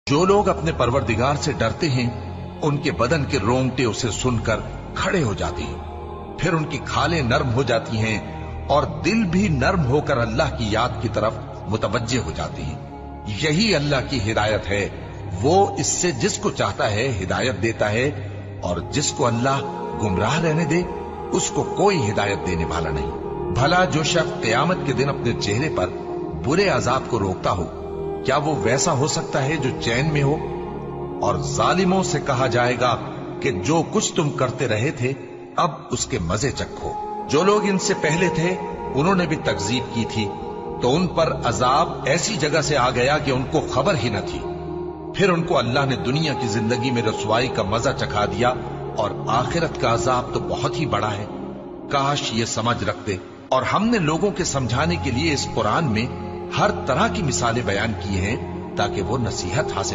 جو لوگ اپنے پروردگار سے ڈرتے ہیں ان کے بدن کے رونگٹے اسے سن کر کھڑے ہو جاتے ہیں، پھر ان کی کھالیں نرم ہو جاتی ہیں اور دل بھی نرم ہو کر اللہ کی یاد کی طرف متوجہ ہو جاتے ہیں۔ یہی اللہ کی ہدایت ہے، وہ اس سے جس کو چاہتا ہے ہدایت دیتا ہے، اور جس کو اللہ گمراہ رہنے دے اس کو کوئی ہدایت دینے والا نہیں۔ بھلا جو شخص قیامت کے دن اپنے چہرے پر برے عذاب کو روکتا ہو، کیا وہ ویسا ہو سکتا ہے جو چین میں ہو؟ اور ظالموں سے کہا جائے گا کہ جو کچھ تم کرتے رہے تھے اب اس کے مزے چکھو۔ جو لوگ ان سے پہلے تھے انہوں نے بھی تکذیب کی تھی، تو ان پر عذاب ایسی جگہ سے آ گیا کہ ان کو خبر ہی نہ تھی۔ پھر ان کو اللہ نے دنیا کی زندگی میں رسوائی کا مزہ چکھا دیا، اور آخرت کا عذاب تو بہت ہی بڑا ہے۔ کاش یہ سمجھ رکھتے، اور ہم نے لوگوں کے سمجھانے کے لیے اس قرآن میں ہر طرح کی مثالیں بیان کی ہیں تاکہ وہ نصیحت حاصل